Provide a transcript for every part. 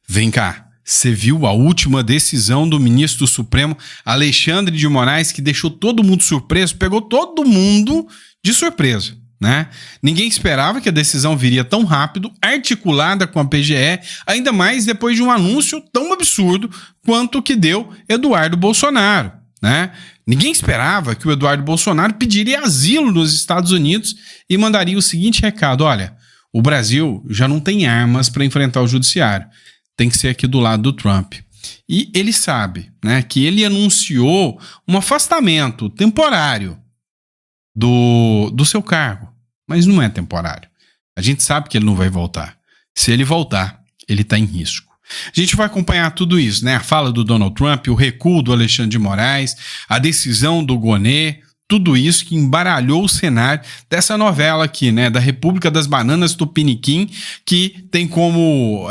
Vem cá, você viu a última decisão do ministro do Supremo, Alexandre de Moraes, que deixou todo mundo surpreso, pegou todo mundo de surpresa, né? Ninguém esperava que a decisão viria tão rápido, articulada com a PGE, ainda mais depois de um anúncio tão absurdo quanto o que deu Eduardo Bolsonaro, né? Ninguém esperava que o Eduardo Bolsonaro pediria asilo nos Estados Unidos e mandaria o seguinte recado: olha, o Brasil já não tem armas para enfrentar o judiciário, tem que ser aqui do lado do Trump. E ele sabe, né, que ele anunciou um afastamento temporário do seu cargo, mas não é temporário. A gente sabe que ele não vai voltar. Se ele voltar, ele está em risco. A gente vai acompanhar tudo isso, né? A fala do Donald Trump, o recuo do Alexandre de Moraes, a decisão do Gonê, tudo isso que embaralhou o cenário dessa novela aqui, né? Da República das Bananas Tupiniquim, que tem como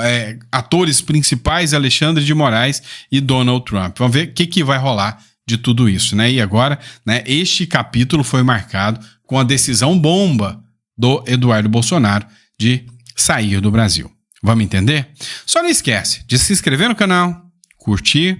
atores principais Alexandre de Moraes e Donald Trump. Vamos ver o que vai rolar de tudo isso, né? E agora, né, este capítulo foi marcado com a decisão bomba do Eduardo Bolsonaro de sair do Brasil. Vamos entender? Só não esquece de se inscrever no canal, curtir,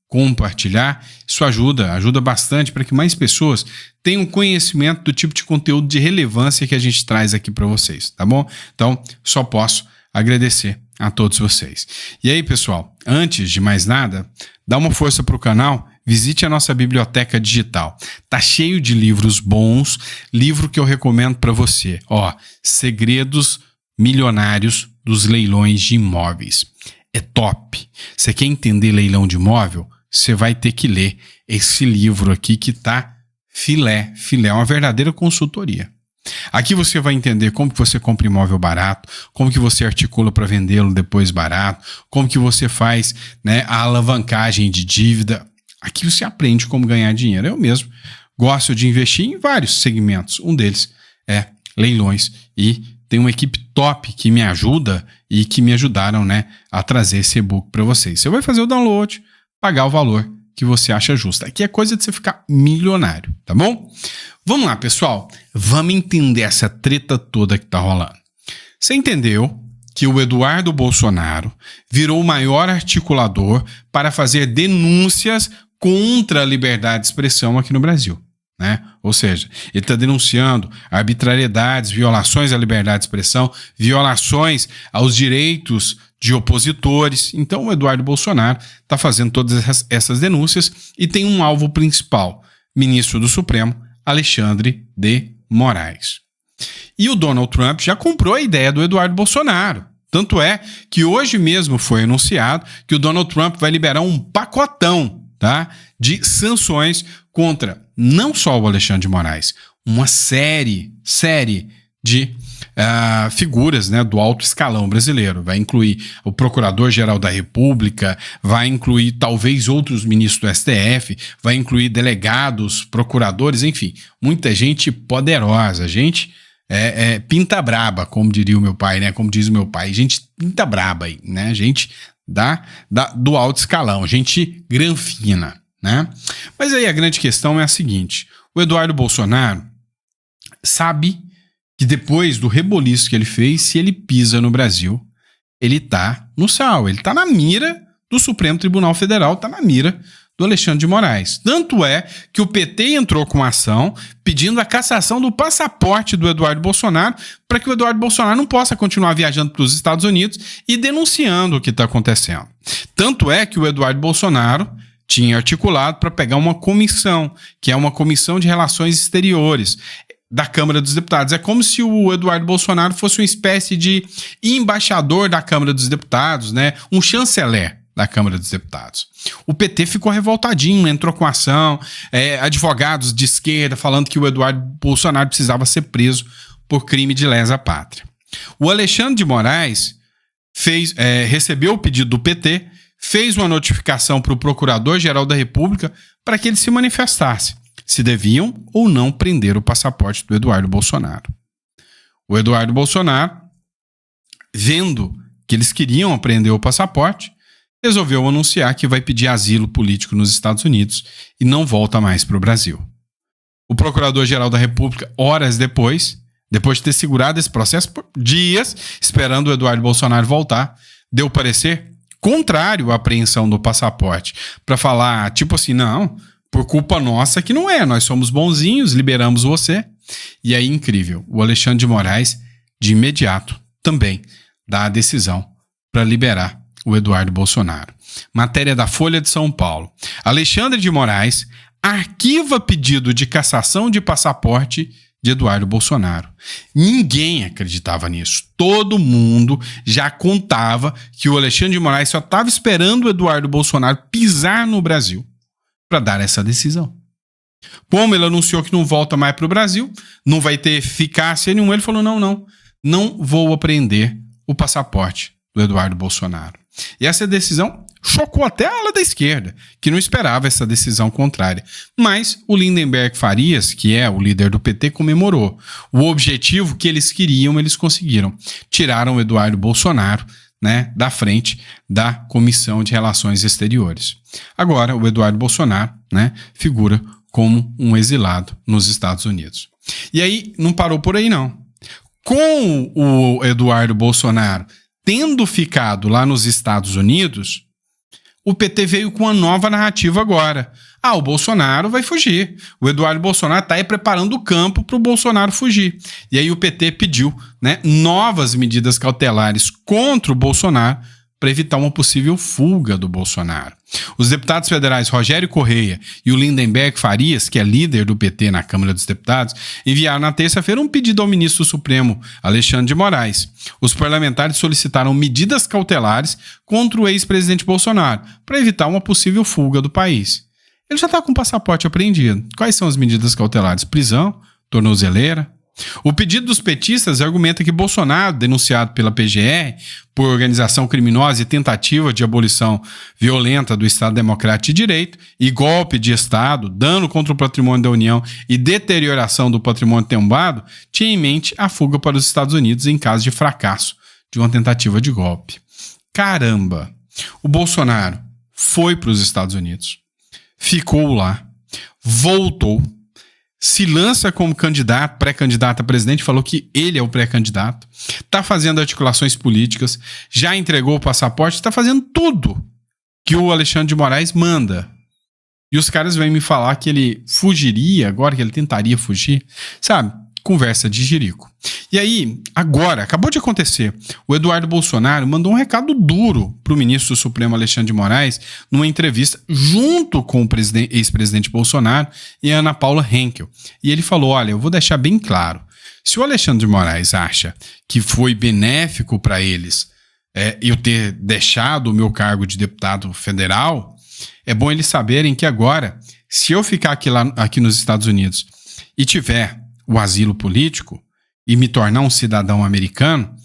compartilhar. Isso ajuda bastante para que mais pessoas tenham conhecimento do tipo de conteúdo de relevância que a gente traz aqui para vocês, tá bom? Então, só posso agradecer a todos vocês. E aí, pessoal, antes de mais nada, dá uma força para o canal, visite a nossa biblioteca digital. Tá cheio de livros bons, livro que eu recomendo para você. Ó, Segredos Milionários dos Leilões de Imóveis. É top. Você quer entender leilão de imóvel? Você vai ter que ler esse livro aqui que tá filé, é uma verdadeira consultoria. Aqui você vai entender como que você compra imóvel barato, como que você articula para vendê-lo depois barato, como que você faz, né, a alavancagem de dívida. Aqui você aprende como ganhar dinheiro. Eu mesmo gosto de investir em vários segmentos. Um deles é leilões e tem uma equipe top que me ajuda e que me ajudaram, né, a trazer esse e-book para vocês. Você vai fazer o download, pagar o valor que você acha justo. Aqui é coisa de você ficar milionário, tá bom? Vamos lá, pessoal. Vamos entender essa treta toda que tá rolando. Você entendeu que o Eduardo Bolsonaro virou o maior articulador para fazer denúncias contra a liberdade de expressão aqui no Brasil, né? Ou seja, ele está denunciando arbitrariedades, violações à liberdade de expressão, violações aos direitos de opositores. Então o Eduardo Bolsonaro está fazendo todas essas denúncias e tem um alvo principal, ministro do Supremo, Alexandre de Moraes. E o Donald Trump já comprou a ideia do Eduardo Bolsonaro. Tanto é que hoje mesmo foi anunciado que o Donald Trump vai liberar um pacotão, tá, de sanções contra não só o Alexandre de Moraes, uma série de figuras, né, do alto escalão brasileiro. Vai incluir o Procurador-Geral da República, vai incluir talvez outros ministros do STF, vai incluir delegados, procuradores, enfim, muita gente poderosa, gente pinta braba, como diria o meu pai, né, como diz o meu pai, gente pinta braba aí, né, gente do alto escalão, gente granfina, né? Mas aí a grande questão é a seguinte: o Eduardo Bolsonaro sabe que depois do reboliço que ele fez, se ele pisa no Brasil, ele tá no sal, ele tá na mira do Supremo Tribunal Federal, tá na mira do Alexandre de Moraes. Tanto é que o PT entrou com ação pedindo a cassação do passaporte do Eduardo Bolsonaro para que o Eduardo Bolsonaro não possa continuar viajando para os Estados Unidos e denunciando o que está acontecendo. Tanto é que o Eduardo Bolsonaro tinha articulado para pegar uma comissão, que é uma comissão de relações exteriores da Câmara dos Deputados. É como se o Eduardo Bolsonaro fosse uma espécie de embaixador da Câmara dos Deputados, né? Um chanceler da Câmara dos Deputados. O PT ficou revoltadinho, entrou com ação, advogados de esquerda falando que o Eduardo Bolsonaro precisava ser preso por crime de lesa pátria. O Alexandre de Moraes recebeu o pedido do PT, fez uma notificação para o Procurador-Geral da República para que ele se manifestasse se deviam ou não prender o passaporte do Eduardo Bolsonaro. O Eduardo Bolsonaro, vendo que eles queriam prender o passaporte, resolveu anunciar que vai pedir asilo político nos Estados Unidos e não volta mais para o Brasil. O Procurador-Geral da República, horas depois de ter segurado esse processo por dias, esperando o Eduardo Bolsonaro voltar, deu parecer contrário à apreensão do passaporte, para falar, tipo assim, não, por culpa nossa que não é, nós somos bonzinhos, liberamos você. E aí, incrível, o Alexandre de Moraes, de imediato, também dá a decisão para liberar o Eduardo Bolsonaro. Matéria da Folha de São Paulo. Alexandre de Moraes arquiva pedido de cassação de passaporte de Eduardo Bolsonaro. Ninguém acreditava nisso. Todo mundo já contava que o Alexandre de Moraes só estava esperando o Eduardo Bolsonaro pisar no Brasil para dar essa decisão. Como ele anunciou que não volta mais para o Brasil, não vai ter eficácia nenhuma, ele falou, não vou apreender o passaporte do Eduardo Bolsonaro. E essa decisão chocou até a ala da esquerda, que não esperava essa decisão contrária. Mas o Lindenberg Farias, que é o líder do PT, comemorou. O objetivo que eles queriam, eles conseguiram. Tiraram o Eduardo Bolsonaro, né, da frente da Comissão de Relações Exteriores. Agora, o Eduardo Bolsonaro, né, figura como um exilado nos Estados Unidos. E aí, não parou por aí, não. Com o Eduardo Bolsonaro tendo ficado lá nos Estados Unidos, o PT veio com uma nova narrativa agora. O Bolsonaro vai fugir. O Eduardo Bolsonaro está aí preparando o campo para o Bolsonaro fugir. E aí o PT pediu, né, novas medidas cautelares contra o Bolsonaro para evitar uma possível fuga do Bolsonaro. Os deputados federais Rogério Correia e o Lindenberg Farias, que é líder do PT na Câmara dos Deputados, enviaram na terça-feira um pedido ao ministro Supremo Alexandre de Moraes. Os parlamentares solicitaram medidas cautelares contra o ex-presidente Bolsonaro para evitar uma possível fuga do país. Ele já está com o passaporte apreendido. Quais são as medidas cautelares? Prisão, tornozeleira. O pedido dos petistas argumenta que Bolsonaro, denunciado pela PGR por organização criminosa e tentativa de abolição violenta do Estado Democrático de Direito e golpe de Estado, dano contra o patrimônio da União e deterioração do patrimônio tombado, tinha em mente a fuga para os Estados Unidos em caso de fracasso de uma tentativa de golpe. Caramba! O Bolsonaro foi para os Estados Unidos, ficou lá, voltou, se lança como candidato, pré-candidato a presidente, falou que ele é o pré-candidato, está fazendo articulações políticas, já entregou o passaporte, está fazendo tudo que o Alexandre de Moraes manda. E os caras vêm me falar que ele fugiria agora, que ele tentaria fugir, sabe? Conversa de jirico. E aí, agora, acabou de acontecer, o Eduardo Bolsonaro mandou um recado duro para o ministro do Supremo Alexandre de Moraes numa entrevista junto com o ex-presidente Bolsonaro e a Ana Paula Henkel. E ele falou, olha, eu vou deixar bem claro, se o Alexandre de Moraes acha que foi benéfico para eles eu ter deixado o meu cargo de deputado federal, é bom eles saberem que agora, se eu ficar aqui nos Estados Unidos e tiver o asilo político e me tornar um cidadão americano,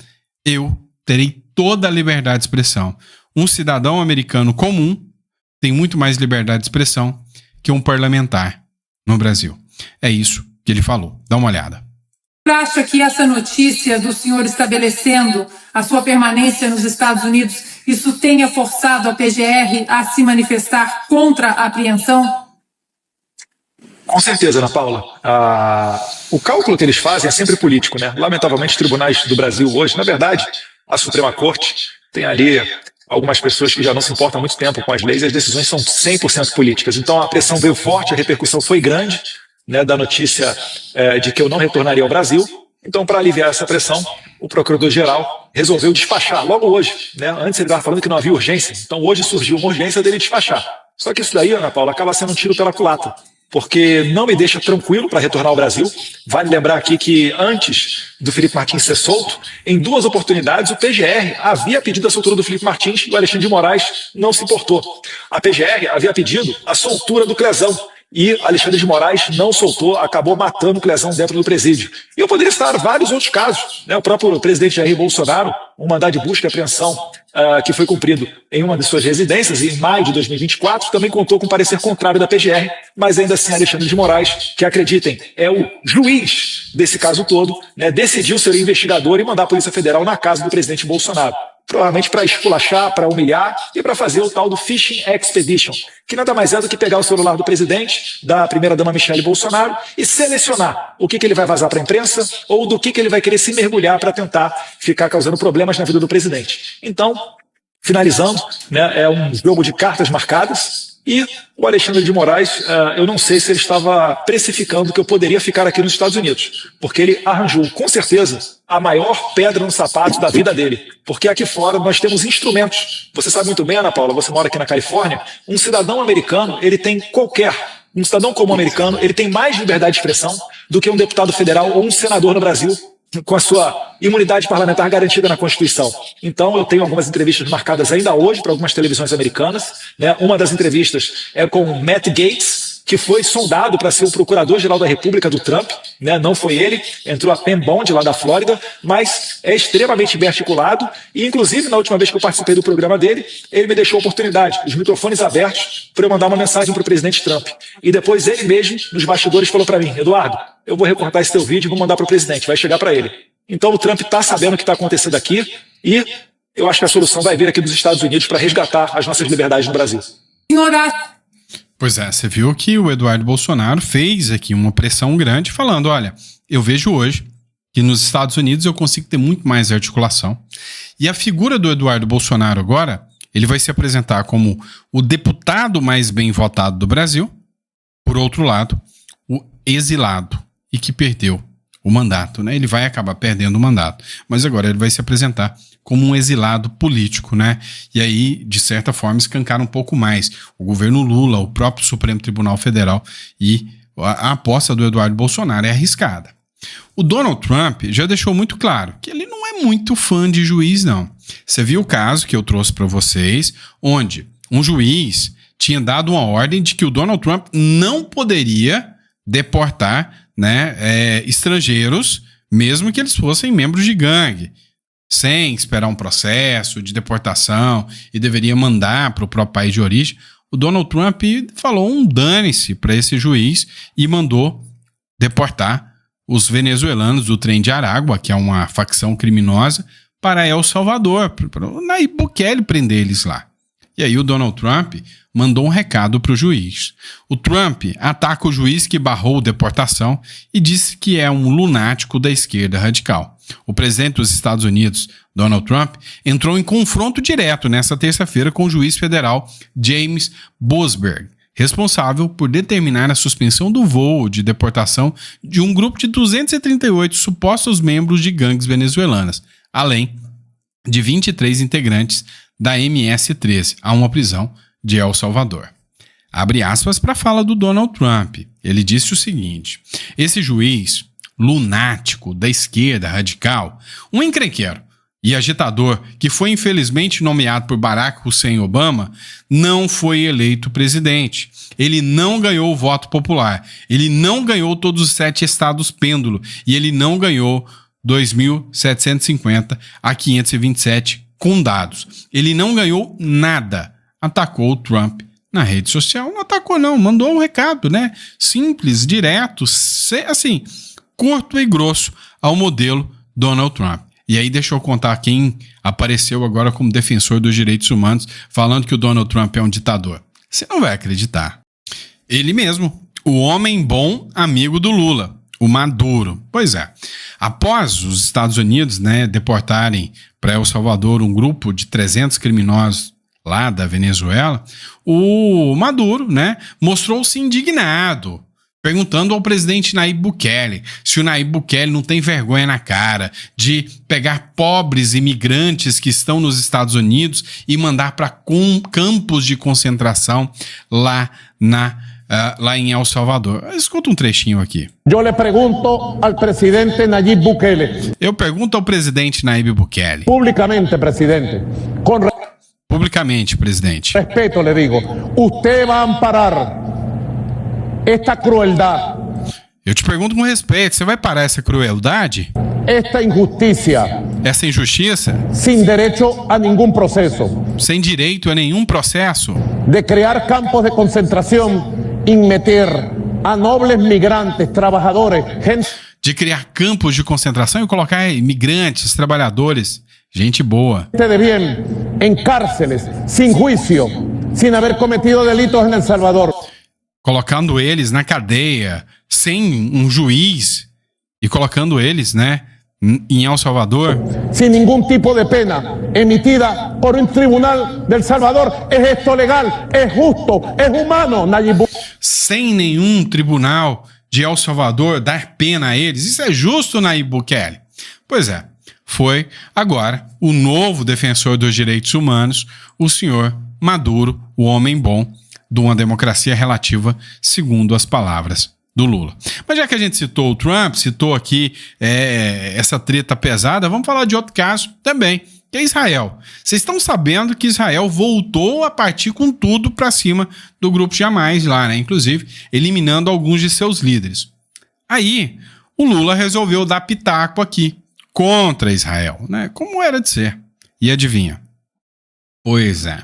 eu terei toda a liberdade de expressão. Um cidadão americano comum tem muito mais liberdade de expressão que um parlamentar no Brasil. É isso que ele falou. Dá uma olhada. Acha que essa notícia do senhor estabelecendo a sua permanência nos Estados Unidos, isso tenha forçado a PGR a se manifestar contra a apreensão? Com certeza, Ana Paula. O cálculo que eles fazem é sempre político, né? Lamentavelmente, os tribunais do Brasil hoje, na verdade, a Suprema Corte tem ali algumas pessoas que já não se importam há muito tempo com as leis e as decisões são 100% políticas. Então, a pressão veio forte, a repercussão foi grande, né, da notícia de que eu não retornaria ao Brasil. Então, para aliviar essa pressão, o Procurador-Geral resolveu despachar logo hoje, né? Antes ele estava falando que não havia urgência, então hoje surgiu uma urgência dele despachar. Só que isso daí, Ana Paula, acaba sendo um tiro pela culatra, porque não me deixa tranquilo para retornar ao Brasil. Vale lembrar aqui que antes do Felipe Martins ser solto, em 2 oportunidades o PGR havia pedido a soltura do Felipe Martins e o Alexandre de Moraes não se importou. A PGR havia pedido a soltura do Clezão e Alexandre de Moraes não soltou, acabou matando o Clezão dentro do presídio. E eu poderia citar vários outros casos, né? O próprio presidente Jair Bolsonaro, um mandado de busca e apreensão que foi cumprido em uma de suas residências em maio de 2024, também contou com parecer contrário da PGR, mas ainda assim Alexandre de Moraes, que acreditem, é o juiz desse caso todo, né? Decidiu ser investigador e mandar a Polícia Federal na casa do presidente Bolsonaro. Provavelmente para esculachar, para humilhar e para fazer o tal do Fishing Expedition, que nada mais é do que pegar o celular do presidente, da primeira-dama Michele Bolsonaro e selecionar o que ele vai vazar para a imprensa ou do que ele vai querer se mergulhar para tentar ficar causando problemas na vida do presidente. Então, finalizando, né, é um jogo de cartas marcadas. E o Alexandre de Moraes, eu não sei se ele estava precificando que eu poderia ficar aqui nos Estados Unidos, porque ele arranjou, com certeza, a maior pedra no sapato da vida dele. Porque aqui fora nós temos instrumentos. Você sabe muito bem, Ana Paula, você mora aqui na Califórnia, um cidadão americano, um cidadão comum americano, ele tem mais liberdade de expressão do que um deputado federal ou um senador no Brasil, com a sua imunidade parlamentar garantida na Constituição. Então, eu tenho algumas entrevistas marcadas ainda hoje para algumas televisões americanas, né? Uma das entrevistas é com Matt Gaetz, que foi sondado para ser o procurador-geral da República do Trump, né? Não foi ele, entrou a Pam Bondi lá da Flórida, mas é extremamente bem articulado e, inclusive, na última vez que eu participei do programa dele, ele me deixou a oportunidade, os microfones abertos, para eu mandar uma mensagem para o presidente Trump. E depois ele mesmo, nos bastidores, falou para mim: Eduardo, eu vou recortar esse teu vídeo e vou mandar para o presidente, vai chegar para ele. Então o Trump está sabendo o que está acontecendo aqui e eu acho que a solução vai vir aqui dos Estados Unidos para resgatar as nossas liberdades no Brasil. Pois é, você viu que o Eduardo Bolsonaro fez aqui uma pressão grande falando: olha, eu vejo hoje que nos Estados Unidos eu consigo ter muito mais articulação. E a figura do Eduardo Bolsonaro agora, ele vai se apresentar como o deputado mais bem votado do Brasil, por outro lado, o exilado e que perdeu o mandato, né? Ele vai acabar perdendo o mandato, mas agora ele vai se apresentar como um exilado político, né? E aí, de certa forma, escancara um pouco mais o governo Lula, o próprio Supremo Tribunal Federal, e a aposta do Eduardo Bolsonaro é arriscada. O Donald Trump já deixou muito claro que ele não é muito fã de juiz, não. Você viu o caso que eu trouxe para vocês, onde um juiz tinha dado uma ordem de que o Donald Trump não poderia deportar, né, estrangeiros, mesmo que eles fossem membros de gangue, sem esperar um processo de deportação e deveria mandar para o próprio país de origem. O Donald Trump falou um dane-se para esse juiz e mandou deportar os venezuelanos do Trem de Aragua, que é uma facção criminosa, para El Salvador, para o Nayib Bukele prender eles lá. E aí o Donald Trump mandou um recado para o juiz. O Trump ataca o juiz que barrou a deportação e disse que é um lunático da esquerda radical. O presidente dos Estados Unidos, Donald Trump, entrou em confronto direto nesta terça-feira com o juiz federal James Boasberg, responsável por determinar a suspensão do voo de deportação de um grupo de 238 supostos membros de gangues venezuelanas, além de 23 integrantes da MS-13 a uma prisão de El Salvador. Abre aspas para a fala do Donald Trump. Ele disse o seguinte: esse juiz lunático da esquerda radical, um encrenqueiro e agitador que foi infelizmente nomeado por Barack Hussein Obama, não foi eleito presidente. Ele não ganhou o voto popular. Ele não ganhou todos os 7 estados pêndulo. E ele não ganhou 2.750 a 527 condados. Ele não ganhou nada. Atacou o Trump na rede social. Não atacou não, mandou um recado, né? Simples, direto, assim, curto e grosso ao modelo Donald Trump. E aí deixa eu contar quem apareceu agora como defensor dos direitos humanos, falando que o Donald Trump é um ditador. Você não vai acreditar. Ele mesmo, o homem bom amigo do Lula, o Maduro. Pois é, após os Estados Unidos, né, deportarem para El Salvador um grupo de 300 criminosos lá da Venezuela, o Maduro, né, mostrou-se indignado, perguntando ao presidente Nayib Bukele se o Nayib Bukele não tem vergonha na cara de pegar pobres imigrantes que estão nos Estados Unidos e mandar para campos de concentração lá em El Salvador. Escuta um trechinho aqui. Eu le pergunto ao presidente Nayib Bukele. Eu pergunto ao presidente Nayib Bukele. Publicamente, presidente. Publicamente, presidente. Respeito, le digo. Usted vai amparar esta crueldade. Eu te pergunto com respeito, você vai parar essa crueldade? Esta injustiça. Essa injustiça? Sem direito a nenhum processo. Sem direito a nenhum processo. De criar campos de concentração e meter a nobres migrantes, trabalhadores, gente. De criar campos de concentração e colocar imigrantes, trabalhadores, gente boa. De bem, em cárceles, sem juízo, sem haver cometido delitos em El Salvador. Colocando eles na cadeia, sem um juiz, e colocando eles, né, em El Salvador, sin ningún tipo de pena emitida por un tribunal del Salvador. ¿Es esto legal? ¿Es justo? ¿Es humano, Nayib Bukele? sem nenhum tribunal de El Salvador dar pena a eles. Isso é justo, Nayib Bukele? Pois é, foi agora o novo defensor dos direitos humanos, o senhor Maduro, o homem bom de uma democracia relativa, segundo as palavras do Lula. Mas já que a gente citou o Trump, citou aqui essa treta pesada, vamos falar de outro caso também, que é Israel. Vocês estão sabendo que Israel voltou a partir com tudo para cima do grupo de Hamas lá, né? Inclusive eliminando alguns de seus líderes. Aí o Lula resolveu dar pitaco aqui contra Israel, né? Como era de ser. E adivinha? Pois é.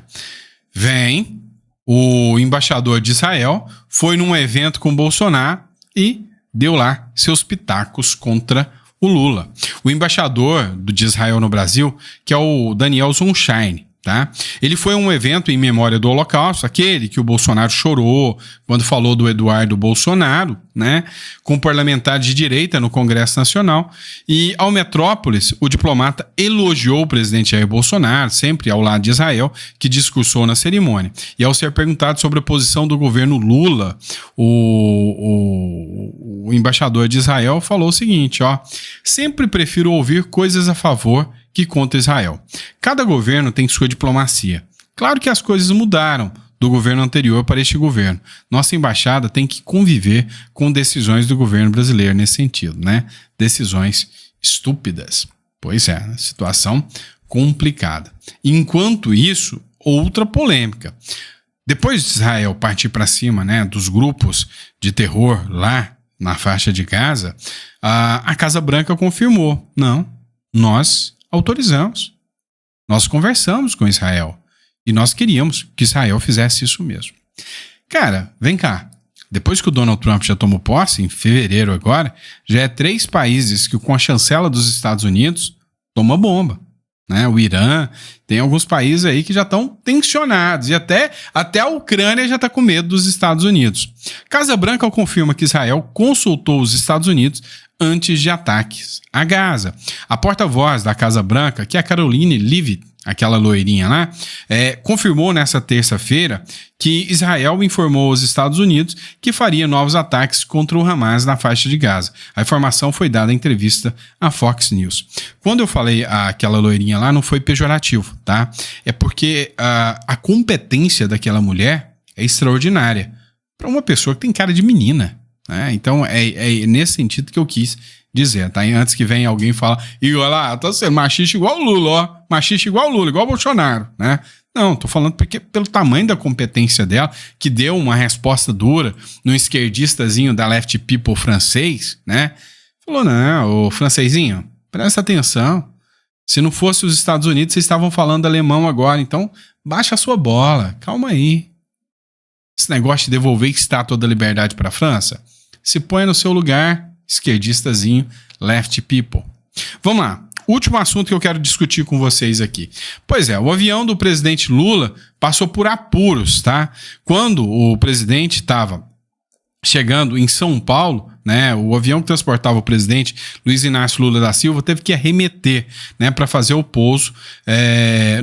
Vem o embaixador de Israel, foi num evento com Bolsonaro e deu lá seus pitacos contra o Lula. O embaixador de Israel no Brasil, que é o Daniel Zonshine, tá? Ele foi a um evento em memória do Holocausto, aquele que o Bolsonaro chorou quando falou do Eduardo Bolsonaro, né? Com parlamentares de direita no Congresso Nacional. E ao Metrópolis, o diplomata elogiou o presidente Jair Bolsonaro, sempre ao lado de Israel, que discursou na cerimônia. E ao ser perguntado sobre a posição do governo Lula, o embaixador de Israel falou o seguinte, ó: sempre prefiro ouvir coisas a favor que contra Israel. Cada governo tem sua diplomacia. Claro que as coisas mudaram do governo anterior para este governo. Nossa embaixada tem que conviver com decisões do governo brasileiro nesse sentido, né? Decisões estúpidas. Pois é, situação complicada. Enquanto isso, outra polêmica. Depois de Israel partir para cima, né, dos grupos de terror lá na faixa de Gaza, a Casa Branca confirmou: não, nós autorizamos. Nós conversamos com Israel e nós queríamos que Israel fizesse isso mesmo. Cara, vem cá. Depois que o Donald Trump já tomou posse, em fevereiro agora, já é 3 países que com a chancela dos Estados Unidos toma bomba, né? O Irã, tem alguns países aí que já estão tensionados e até a Ucrânia já está com medo dos Estados Unidos. Casa Branca confirma que Israel consultou os Estados Unidos antes de ataques a Gaza. A porta-voz da Casa Branca, que é a Caroline Leavitt, aquela loirinha lá, confirmou nessa terça-feira que Israel informou aos Estados Unidos que faria novos ataques contra o Hamas na faixa de Gaza. A informação foi dada em entrevista à Fox News. Quando eu falei aquela loirinha lá, não foi pejorativo, tá? É porque a competência daquela mulher é extraordinária para uma pessoa que tem cara de menina. Então é nesse sentido que eu quis dizer, tá? E antes que venha alguém falar, e olha lá, tá sendo machista igual o Lula, ó, machista igual o Lula, igual o Bolsonaro, né? Não, tô falando porque pelo tamanho da competência dela, que deu uma resposta dura no esquerdistazinho da Left People francês, né? Falou, não, ô francesinho, presta atenção, se não fosse os Estados Unidos, vocês estavam falando alemão agora, então baixa a sua bola, calma aí. Esse negócio de devolver estátua da liberdade para a França, se põe no seu lugar, esquerdistazinho, Left People. Vamos lá, último assunto que eu quero discutir com vocês aqui. Pois é, o avião do presidente Lula passou por apuros, tá? Quando o presidente estava chegando em São Paulo, né, o avião que transportava o presidente Luiz Inácio Lula da Silva teve que arremeter, né, para fazer o pouso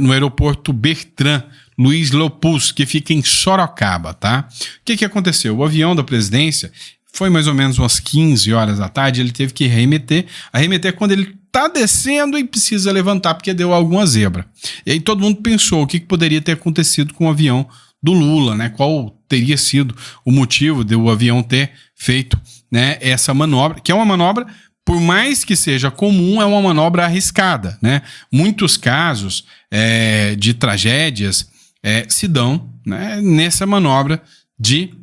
no aeroporto Bertrand Luiz Lopus, que fica em Sorocaba, tá? O que aconteceu? O avião da presidência foi mais ou menos umas 15 horas da tarde, ele teve que arremeter quando ele tá descendo e precisa levantar porque deu alguma zebra. E aí todo mundo pensou o que poderia ter acontecido com o avião do Lula, né? Qual teria sido o motivo de o avião ter feito, né, essa manobra, que é uma manobra, por mais que seja comum, é uma manobra arriscada, né? Muitos casos de tragédias se dão, né, nessa manobra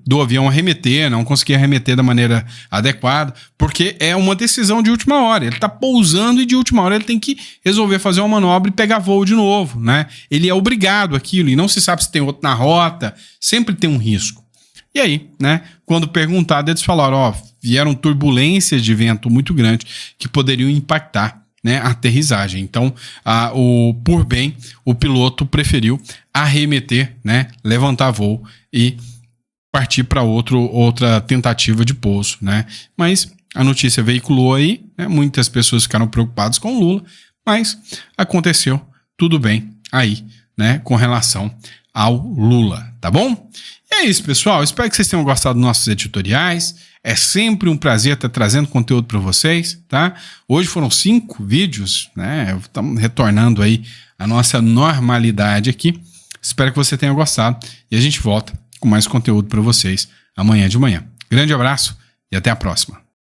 do avião arremeter, não conseguir arremeter da maneira adequada, porque é uma decisão de última hora. Ele está pousando e de última hora ele tem que resolver fazer uma manobra e pegar voo de novo, né? Ele é obrigado àquilo e não se sabe se tem outro na rota, sempre tem um risco. E aí, né, quando perguntado, eles falaram, vieram turbulências de vento muito grandes que poderiam impactar, né, a aterrissagem. Então, por bem, o piloto preferiu arremeter, né, levantar voo e partir para outra tentativa de pouso, né? Mas a notícia veiculou aí, né? Muitas pessoas ficaram preocupadas com o Lula, mas aconteceu tudo bem aí, né? Com relação ao Lula, tá bom? E é isso, pessoal. Espero que vocês tenham gostado dos nossos editoriais. É sempre um prazer estar trazendo conteúdo para vocês, tá? Hoje foram 5 vídeos, né? Estamos retornando aí a nossa normalidade aqui. Espero que você tenha gostado e a gente volta com mais conteúdo para vocês amanhã de manhã. Grande abraço e até a próxima.